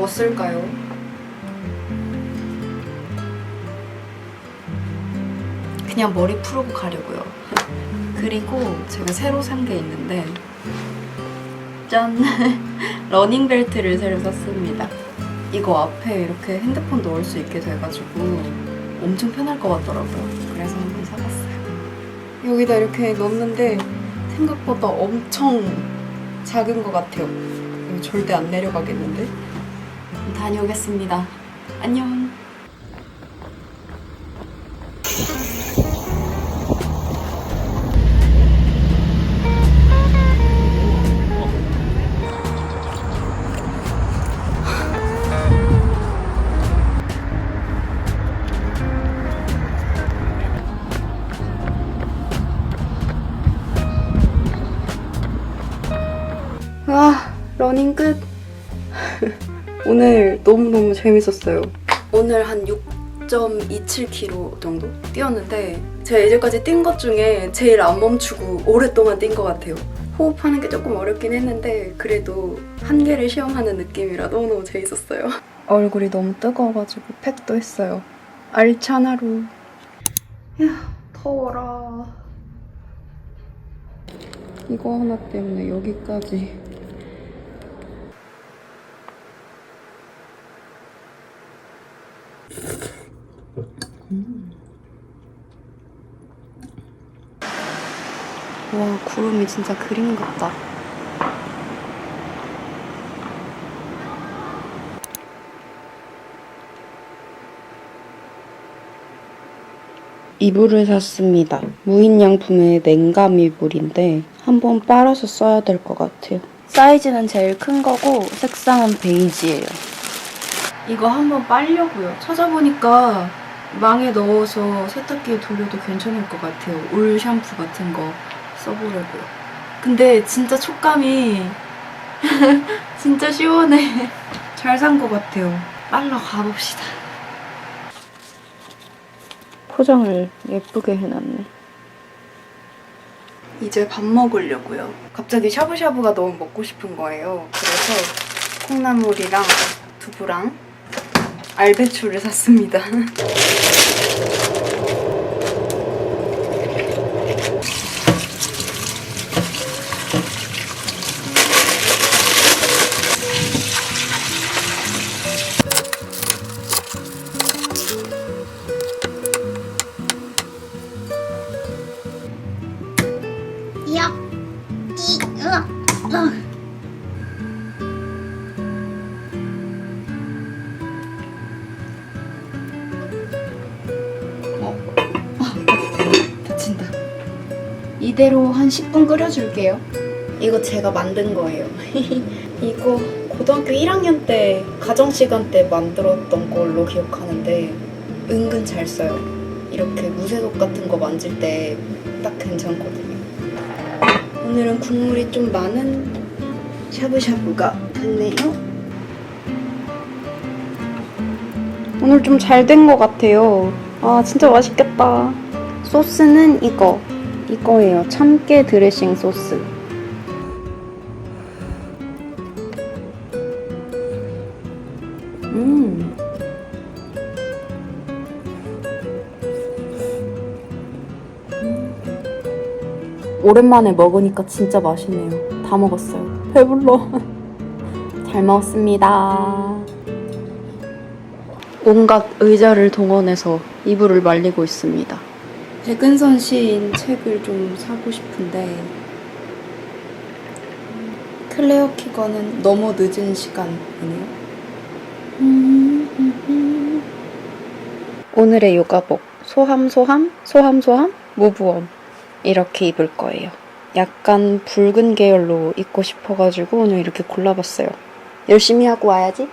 쓸까요? 그냥 머리 풀고 가려고요. 그리고 제가 새로 산 게 있는데 짠! 러닝벨트를 새로 샀습니다. 이거 앞에 이렇게 핸드폰 넣을 수 있게 돼가지고 엄청 편할 것 같더라고요. 그래서 한번 사봤어요. 여기다 이렇게 넣었는데 생각보다 엄청 작은 것 같아요. 이거 절대 안 내려가겠는데? 다녀오겠습니다. 안녕! 와, 러닝 끝! 오늘 너무너무 재밌었어요. 오늘 한 6.27km 정도 뛰었는데 제가 이제까지 뛴 것 중에 제일 안 멈추고 오랫동안 뛴 것 같아요. 호흡하는 게 조금 어렵긴 했는데 그래도 한계를 시험하는 느낌이라 너무너무 재밌었어요. 얼굴이 너무 뜨거워가지고 팩도 했어요. 알찬 하루. 야, 더워라. 이거 하나 때문에 여기까지. 와, 구름이 진짜 그림 같다. 이불을 샀습니다. 무인양품의 냉감 이불인데 한번 빨아서 써야 될 것 같아요. 사이즈는 제일 큰 거고 색상은 베이지예요. 이거 한번 빨려고요. 찾아보니까 망에 넣어서 세탁기에 돌려도 괜찮을 것 같아요. 올 샴푸 같은 거 써보려고요. 근데 진짜 촉감이 진짜 시원해. 잘 산 것 같아요. 빨러 가봅시다. 포장을 예쁘게 해놨네. 이제 밥 먹으려고요. 갑자기 샤브샤브가 너무 먹고 싶은 거예요. 그래서 콩나물이랑 두부랑 알배추를 샀습니다. 다친다. 이대로 한 10분 끓여줄게요. 이거 제가 만든 거예요. 이거 고등학교 1학년 때 가정시간 때 만들었던 걸로 기억하는데 은근 잘 써요. 이렇게 무쇠속 같은 거 만질 때 딱 괜찮거든요. 오늘은 국물이 좀 많은 샤브샤브가 됐네요. 오늘 좀 잘 된 것 같아요. 아, 진짜 맛있겠다. 소스는 이거예요. 참깨 드레싱 소스. 오랜만에 먹으니까 진짜 맛있네요. 다 먹었어요. 배불러. 잘 먹었습니다. 온갖 의자를 동원해서 이불을 말리고 있습니다. 백은선 시인 책을 좀 사고 싶은데 클레어 키건은 너무 늦은 시간이네요. 오늘의 요가복 소함 무브웜 이렇게 입을 거예요. 약간 붉은 계열로 입고 싶어가지고 오늘 이렇게 골라봤어요. 열심히 하고 와야지.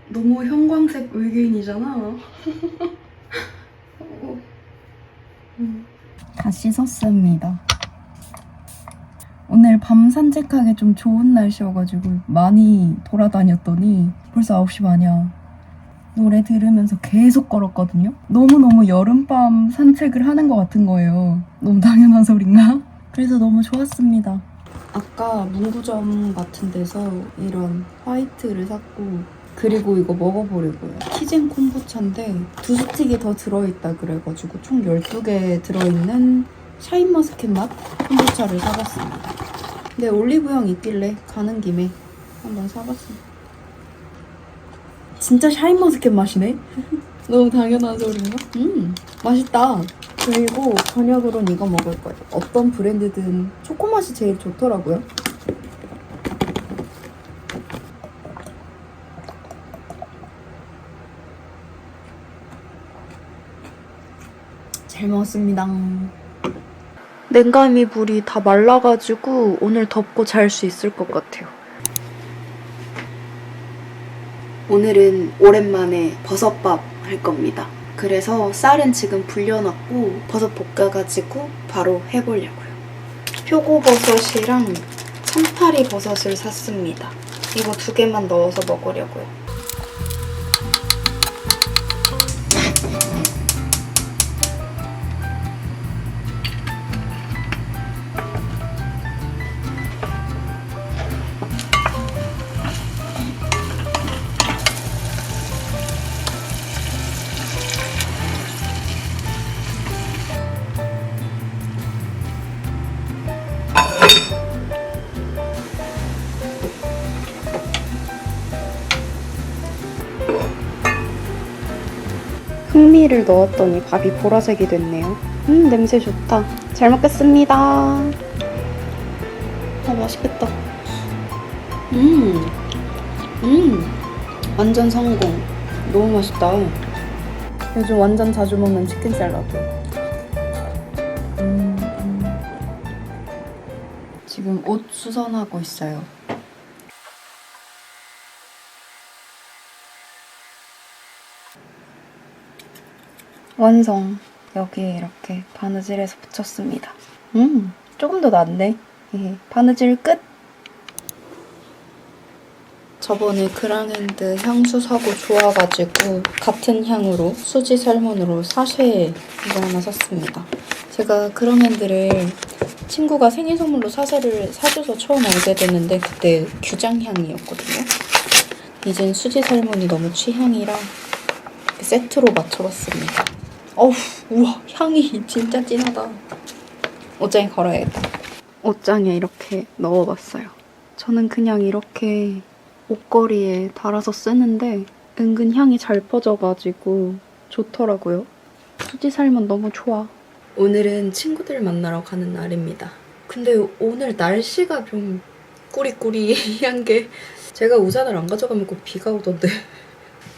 너무 형광색 외계인이잖아. 다 씻었습니다. 오늘 밤 산책하기 좀 좋은 날씨여가지고 많이 돌아다녔더니 벌써 9시 반이야. 노래 들으면서 계속 걸었거든요. 너무너무 여름밤 산책을 하는 것 같은 거예요. 너무 당연한 소린가? 그래서 너무 좋았습니다. 아까 문구점 같은 데서 이런 화이트를 샀고, 그리고 이거 먹어보려고요. 키젠 콤부차인데 2스틱이 더 들어있다 그래가지고 총 12개 들어있는 샤인머스켓 맛 콤부차를 사봤습니다. 근데 올리브영 있길래 가는 김에 한번 사봤습니다. 진짜 샤인머스켓 맛이네? 너무 당연한 소리인가? 맛있다. 그리고 저녁으로는 이거 먹을 거예요. 어떤 브랜드든 초코맛이 제일 좋더라고요. 잘 먹었습니다. 냉감이 물이 다 말라가지고 오늘 덮고 잘 수 있을 것 같아요. 오늘은 오랜만에 버섯밥 할 겁니다. 그래서 쌀은 지금 불려놨고 버섯 볶아가지고 바로 해보려고요. 표고버섯이랑 참파리 버섯을 샀습니다. 이거 2개만 넣어서 먹으려고요. 흑미를 넣었더니 밥이 보라색이 됐네요. 냄새 좋다. 잘 먹겠습니다. 맛있겠다. 완전 성공. 너무 맛있다. 요즘 완전 자주 먹는 치킨 샐러드. 지금 옷 수선하고 있어요. 완성. 여기에 이렇게 바느질해서 붙였습니다. 조금 더 낫네. 바느질 끝! 저번에 그랑핸드 향수 사고 좋아가지고 같은 향으로 수지 살몬으로 사쉐 이거 하나 샀습니다. 제가 그랑핸드를 친구가 생일 선물로 사세를 사줘서 처음 알게 됐는데 그때 규장향이었거든요. 이젠 수지 살몬이 너무 취향이라 세트로 맞춰봤습니다. 어우, 우와, 향이 진짜 진하다. 옷장에 걸어야겠다. 옷장에 이렇게 넣어봤어요. 저는 그냥 이렇게 옷걸이에 달아서 쓰는데 은근 향이 잘 퍼져가지고 좋더라고요. 수지 살면 너무 좋아. 오늘은 친구들 만나러 가는 날입니다. 근데 오늘 날씨가 좀 꾸리꾸리한 게 제가 우산을 안 가져가면 꼭 비가 오던데.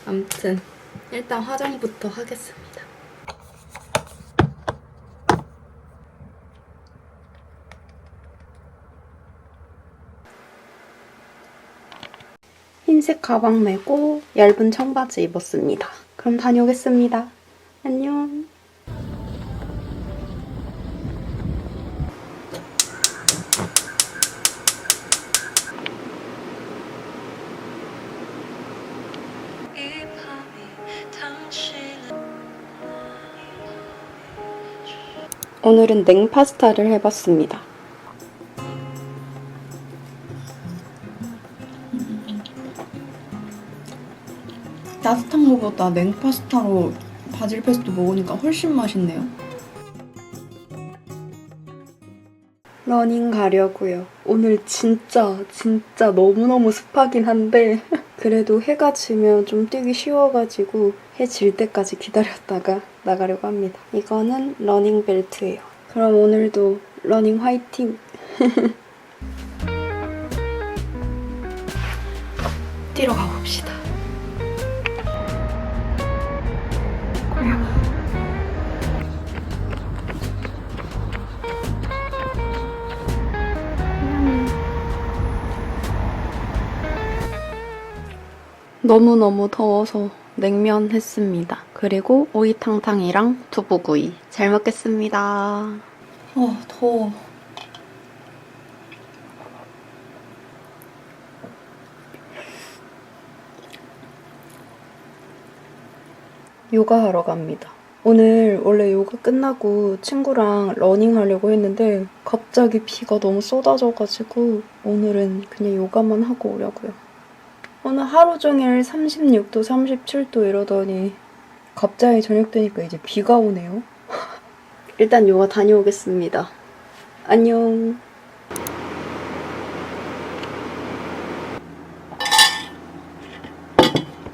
아무튼 일단 화장부터 하겠습니다. 흰색 가방 메고 얇은 청바지 입었습니다. 그럼 다녀오겠습니다. 안녕. 오늘은 냉파스타를 해봤습니다. 따뜻한 거보다 냉파스타로 바질 페스토 먹으니까 훨씬 맛있네요. 러닝 가려고요. 오늘 진짜 너무너무 습하긴 한데 그래도 해가 지면 좀 뛰기 쉬워가지고 해 질 때까지 기다렸다가 나가려고 합니다. 이거는 러닝 벨트예요. 그럼 오늘도 러닝 화이팅! 뛰러 가봅시다. 너무너무 더워서 냉면 했습니다. 그리고 오이탕탕이랑 두부구이. 잘 먹겠습니다. 더워. 요가 하러 갑니다. 오늘 원래 요가 끝나고 친구랑 러닝 하려고 했는데 갑자기 비가 너무 쏟아져가지고 오늘은 그냥 요가만 하고 오려고요. 오늘 하루 종일 36도, 37도 이러더니 갑자기 저녁 되니까 이제 비가 오네요. 일단 요가 다녀오겠습니다. 안녕.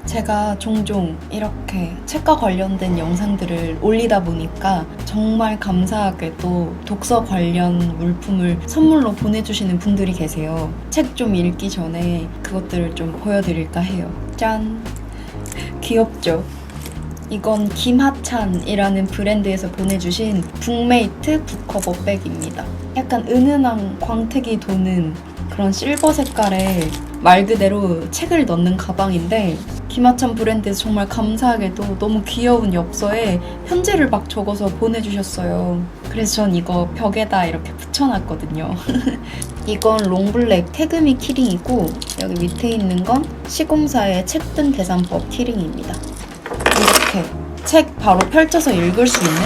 제가 종종 이렇게 책과 관련된 영상들을 올리다 보니까 정말 감사하게도 독서 관련 물품을 선물로 보내주시는 분들이 계세요. 책 좀 읽기 전에 그것들을 좀 보여드릴까 해요. 짠! 귀엽죠? 이건 김하찬이라는 브랜드에서 보내주신 북메이트 북커버 백입니다. 약간 은은한 광택이 도는 그런 실버 색깔의 말 그대로 책을 넣는 가방인데 김하찬 브랜드에서 정말 감사하게도 너무 귀여운 엽서에 편지를 막 적어서 보내주셨어요. 그래서 전 이거 벽에다 이렇게 붙여놨거든요. 이건 롱블랙 태그미 키링이고 여기 밑에 있는 건 시공사의 책등 계산법 키링입니다. 이렇게 책 바로 펼쳐서 읽을 수 있는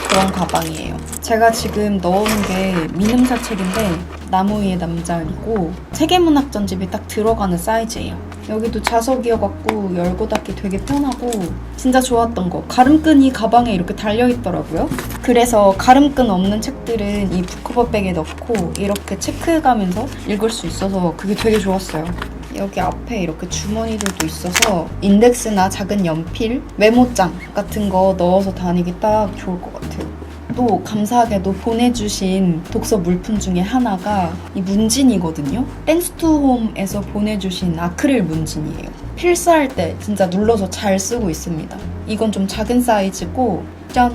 그런 가방이에요. 제가 지금 넣은 게 민음사 책인데 나무 위의 남자이고 세계문학 전집이 딱 들어가는 사이즈예요. 여기도 자석이어갖고 열고 닫기 되게 편하고 진짜 좋았던 거 가름끈이 가방에 이렇게 달려있더라고요. 그래서 가름끈 없는 책들은 이 북커버백에 넣고 이렇게 체크해가면서 읽을 수 있어서 그게 되게 좋았어요. 여기 앞에 이렇게 주머니들도 있어서 인덱스나 작은 연필, 메모장 같은 거 넣어서 다니기 딱 좋을 것 같아요. 또 감사하게도 보내주신 독서 물품 중에 하나가 이 문진이거든요. 땡스 투 홈에서 보내주신 아크릴 문진이에요. 필사할 때 진짜 눌러서 잘 쓰고 있습니다. 이건 좀 작은 사이즈고 짠!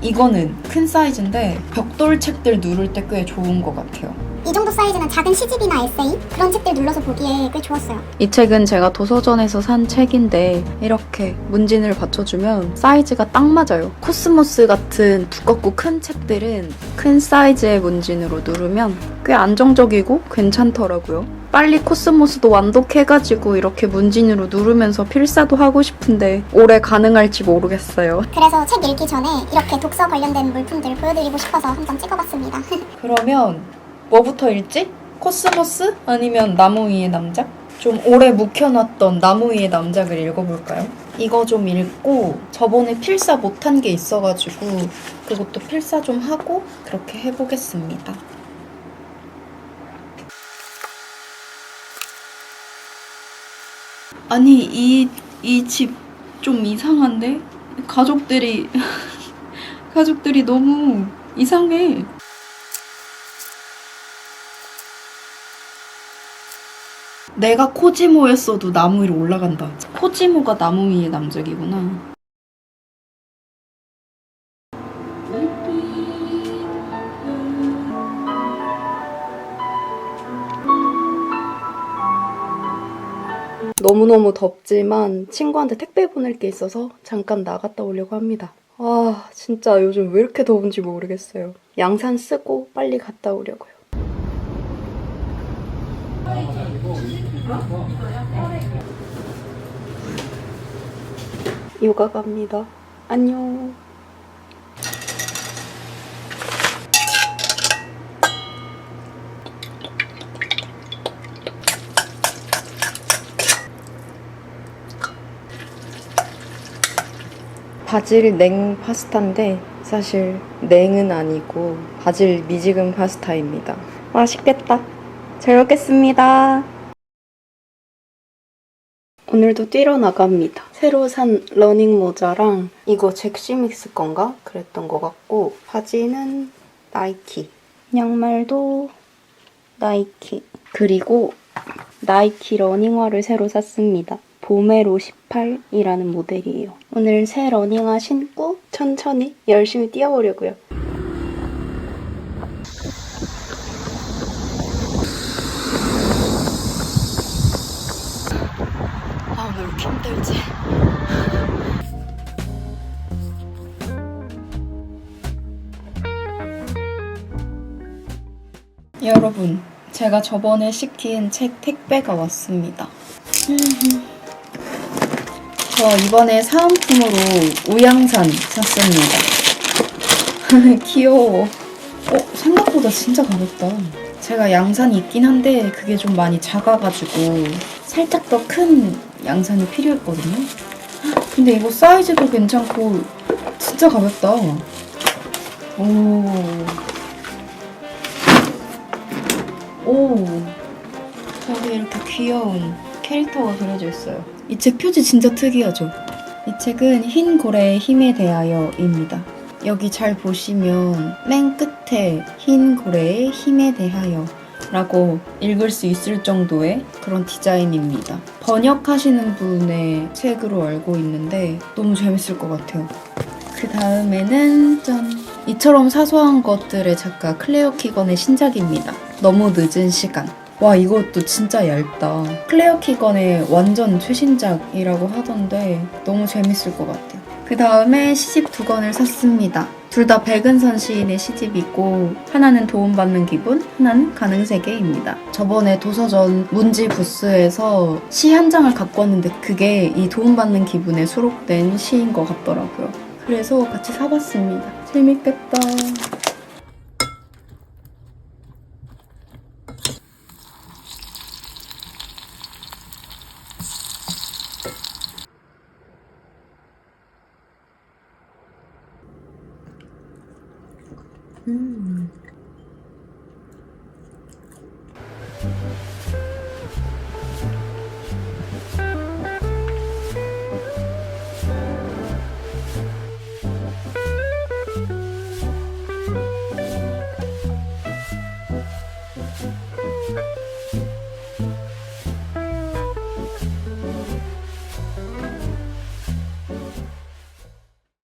이거는 큰 사이즈인데 벽돌 책들 누를 때 꽤 좋은 것 같아요. 이 정도 사이즈는 작은 시집이나 에세이? 그런 책들 눌러서 보기에 꽤 좋았어요. 이 책은 제가 도서전에서 산 책인데 이렇게 문진을 받쳐주면 사이즈가 딱 맞아요. 코스모스 같은 두껍고 큰 책들은 큰 사이즈의 문진으로 누르면 꽤 안정적이고 괜찮더라고요. 빨리 코스모스도 완독해가지고 이렇게 문진으로 누르면서 필사도 하고 싶은데 올해 가능할지 모르겠어요. 그래서 책 읽기 전에 이렇게 독서 관련된 물품들 보여드리고 싶어서 한번 찍어봤습니다. 그러면 뭐부터 읽지? 코스모스? 아니면 나무 위의 남자? 좀 오래 묵혀놨던 나무 위의 남작을 읽어볼까요? 이거 좀 읽고 저번에 필사 못한 게 있어가지고 그것도 필사 좀 하고 그렇게 해보겠습니다. 아니 이 집 좀 이상한데? 가족들이 너무 이상해. 내가 코지모였어도 나무 위로 올라간다. 코지모가 나무 위의 남작이구나. 너무너무 덥지만 친구한테 택배 보낼 게 있어서 잠깐 나갔다 오려고 합니다. 아, 진짜 요즘 왜 이렇게 더운지 모르겠어요. 양산 쓰고 빨리 갔다 오려고요. 요가 갑니다. 안녕. 바질 냉 파스타인데 사실 냉은 아니고 바질 미지근 파스타입니다. 맛있겠다. 잘 먹겠습니다. 오늘도 뛰러 나갑니다. 새로 산 러닝 모자랑 이거 잭시믹스 건가? 그랬던 것 같고 바지는 나이키, 양말도 나이키, 그리고 나이키 러닝화를 새로 샀습니다. 보메로 18이라는 모델이에요. 오늘 새 러닝화 신고 천천히 열심히 뛰어보려고요. 아, 왜 이렇게 힘들지? 여러분, 제가 저번에 시킨 책 택배가 왔습니다. 저 이번에 사은품으로 우양산 샀습니다. 귀여워. 생각보다 진짜 가볍다. 제가 양산이 있긴 한데 그게 좀 많이 작아가지고 살짝 더 큰 양산이 필요했거든요. 근데 이거 사이즈도 괜찮고 진짜 가볍다. 오. 여기 이렇게 귀여운 캐릭터가 그려져 있어요. 이 책 표지 진짜 특이하죠? 이 책은 흰 고래의 힘에 대하여입니다. 여기 잘 보시면 맨 끝에 흰 고래의 힘에 대하여 라고 읽을 수 있을 정도의 그런 디자인입니다. 번역하시는 분의 책으로 알고 있는데 너무 재밌을 것 같아요. 그 다음에는 짠! 이처럼 사소한 것들의 작가 클레어 키건의 신작입니다. 너무 늦은 시간. 와, 이것도 진짜 얇다. 클레어 키건의 완전 최신작이라고 하던데 너무 재밌을 것 같아요. 그 다음에 시집 2권을 샀습니다. 둘 다 백은선 시인의 시집이고 하나는 도움받는 기분, 하나는 가능세계입니다. 저번에 도서전 문지 부스에서 시 한 장을 갖고 왔는데 그게 이 도움받는 기분에 수록된 시인 것 같더라고요. 그래서 같이 사봤습니다. 재밌겠다.